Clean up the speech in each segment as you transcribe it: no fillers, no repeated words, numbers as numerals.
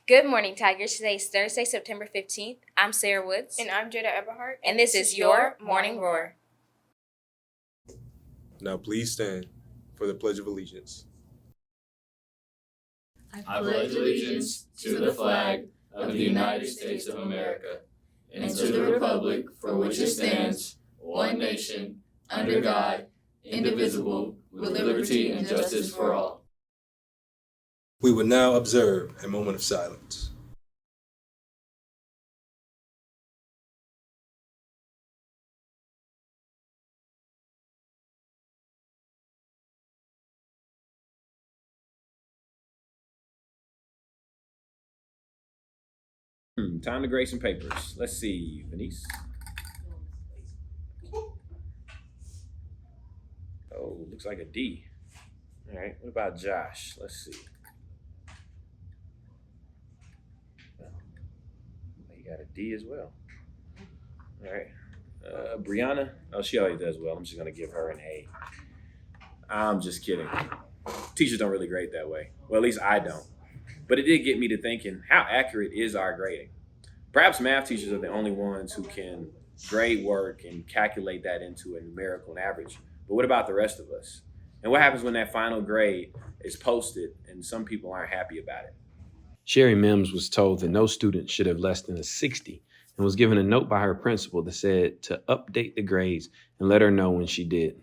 Good morning, Tigers. Today is Thursday, September 15th. I'm Sarah Woods. And I'm Jada Eberhardt. And this is your Morning Roar. Now please stand for the Pledge of Allegiance. I pledge allegiance to the flag of the United States of America and to the republic for which it stands, one nation, under God, indivisible, with liberty and justice for all. We will now observe a moment of silence. Time to grade some papers. Let's see, Venice. Oh, looks like a D. All right, what about Josh? Let's see. He got a D as well. All right. Brianna, oh, she always does well. I'm just gonna give her an A. I'm just kidding. Teachers don't really grade that way. Well, at least I don't. But it did get me to thinking, how accurate is our grading? Perhaps math teachers are the only ones who can grade work and calculate that into a numerical and average. But what about the rest of us? And what happens when that final grade is posted and some people aren't happy about it? Sherry Mims was told that no student should have less than a 60 and was given a note by her principal that said to update the grades and let her know when she did.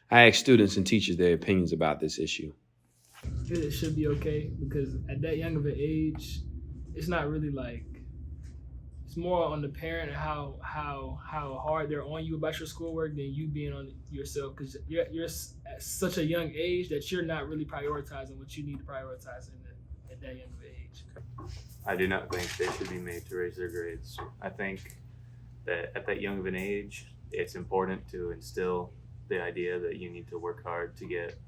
I asked students and teachers their opinions about this issue. It should be okay because at that young of an age, it's not really like, it's more on the parent and how hard they're on you about your schoolwork than you being on yourself, because you're at such a young age that you're not really prioritizing what you need to prioritize at that young of an age. I do not think they should be made to raise their grades. I think that at that young of an age, it's important to instill the idea that you need to work hard to get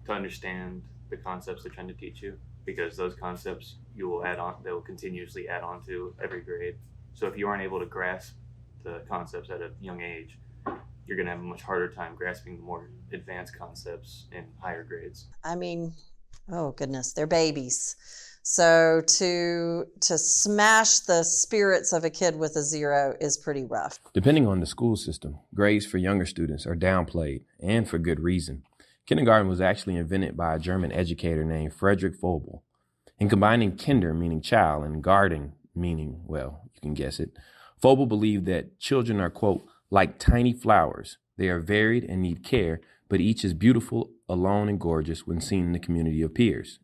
to understand the concepts they're trying to teach you, because those concepts you will add on, they will continuously add on to every grade. So if you aren't able to grasp the concepts at a young age, you're going to have a much harder time grasping the more advanced concepts in higher grades. I mean, oh goodness, they're babies. So to smash the spirits of a kid with a 0 is pretty rough. Depending on the school system, grades for younger students are downplayed, and for good reason. Kindergarten was actually invented by a German educator named Friedrich Vogel. In combining kinder, meaning child, and garten, meaning, well, you can guess it, Vogel believed that children are, quote, like tiny flowers. They are varied and need care, but each is beautiful, alone, and gorgeous when seen in the community of peers.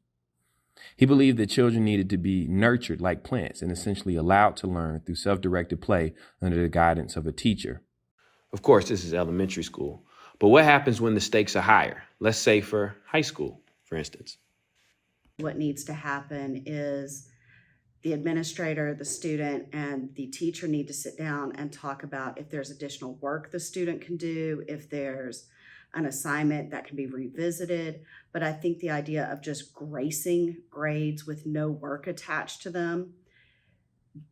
He believed that children needed to be nurtured like plants and essentially allowed to learn through self-directed play under the guidance of a teacher. Of course, this is elementary school. But what happens when the stakes are higher? Let's say for high school, for instance. What needs to happen is the administrator, the student, and the teacher need to sit down and talk about if there's additional work the student can do, if there's an assignment that can be revisited. But I think the idea of just gracing grades with no work attached to them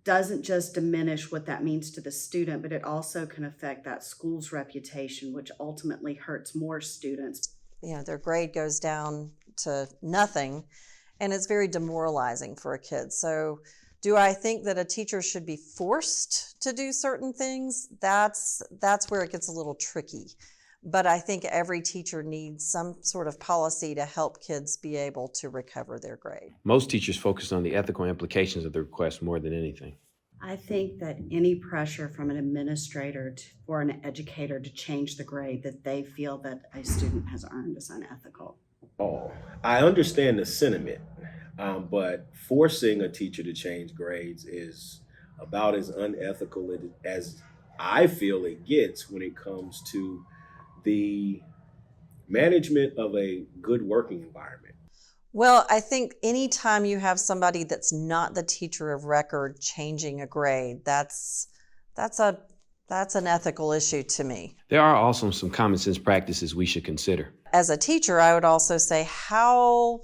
doesn't just diminish what that means to the student, but it also can affect that school's reputation, which ultimately hurts more students. You know, their grade goes down to nothing, and it's very demoralizing for a kid. So do I think that a teacher should be forced to do certain things? That's where it gets a little tricky. But I think every teacher needs some sort of policy to help kids be able to recover their grade. Most teachers focus on the ethical implications of the request more than anything. I think that any pressure from an administrator or an educator to change the grade that they feel that a student has earned is unethical. Oh, I understand the sentiment, but forcing a teacher to change grades is about as unethical as I feel it gets when it comes to the management of a good working environment. Well, I think anytime you have somebody that's not the teacher of record changing a grade, that's an ethical issue to me. There are also some common sense practices we should consider. As a teacher, I would also say, how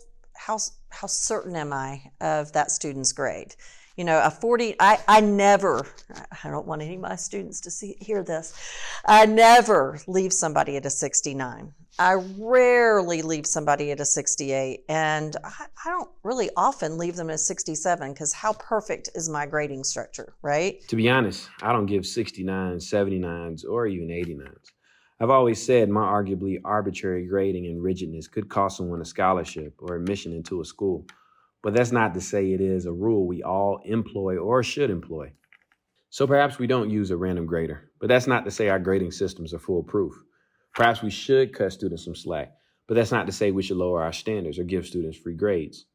certain am I of that student's grade? You know, a 40, I don't want any of my students to hear this. I never leave somebody at a 69. I rarely leave somebody at a 68, and I don't really often leave them at a 67 because how perfect is my grading structure, right? To be honest, I don't give 69s, 79s, or even 89s. I've always said my arguably arbitrary grading and rigidness could cost someone a scholarship or admission into a school, but that's not to say it is a rule we all employ or should employ. So perhaps we don't use a random grader, but that's not to say our grading systems are foolproof. Perhaps we should cut students some slack, but that's not to say we should lower our standards or give students free grades.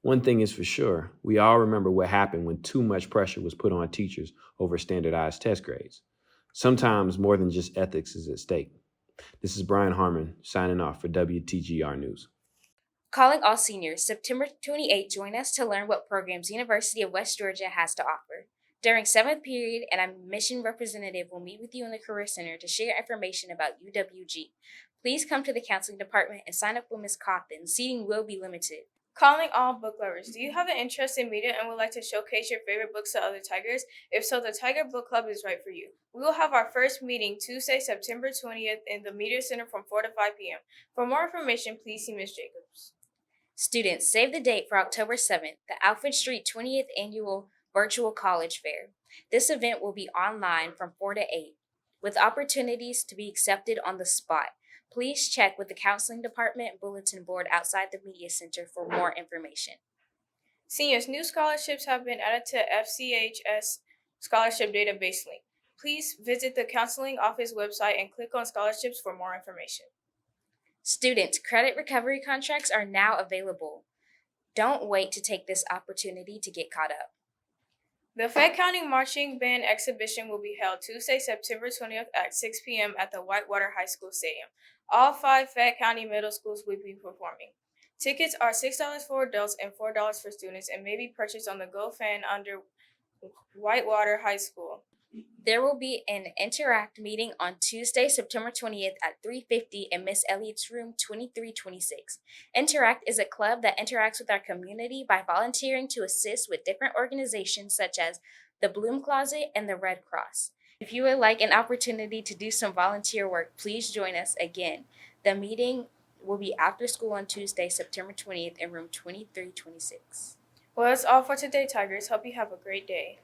One thing is for sure, we all remember what happened when too much pressure was put on teachers over standardized test grades. Sometimes more than just ethics is at stake. This is Brian Harmon signing off for WTGR News. Calling all seniors, September 28th, join us to learn what programs University of West Georgia has to offer. During 7th period, an admission representative will meet with you in the Career Center to share information about UWG. Please come to the counseling department and sign up with Ms. Cawthon. Seating will be limited. Calling all book lovers. Do you have an interest in media and would like to showcase your favorite books to other Tigers? If so, the Tiger Book Club is right for you. We will have our first meeting Tuesday, September 20th in the Media Center from 4 to 5 p.m. For more information, please see Ms. Jacobs. Students, save the date for October 7th, the Alfred Street 20th Annual Virtual College Fair. This event will be online from 4 to 8, with opportunities to be accepted on the spot. Please check with the Counseling Department bulletin board outside the Media Center for more information. Seniors, new scholarships have been added to FCHS Scholarship Database link. Please visit the Counseling Office website and click on scholarships for more information. Students, credit recovery contracts are now available. Don't wait to take this opportunity to get caught up. The Fayette County Marching Band exhibition will be held Tuesday, September 20th at 6 p.m. at the Whitewater High School Stadium. All 5 Fayette County middle schools will be performing. Tickets are $6 for adults and $4 for students and may be purchased on the GoFan under Whitewater High School. There will be an Interact meeting on Tuesday, September 20th at 3:50 in Miss Elliott's room 2326. Interact is a club that interacts with our community by volunteering to assist with different organizations such as the Bloom Closet and the Red Cross. If you would like an opportunity to do some volunteer work, please join us again. The meeting will be after school on Tuesday, September 20th in room 2326. Well, that's all for today, Tigers. Hope you have a great day.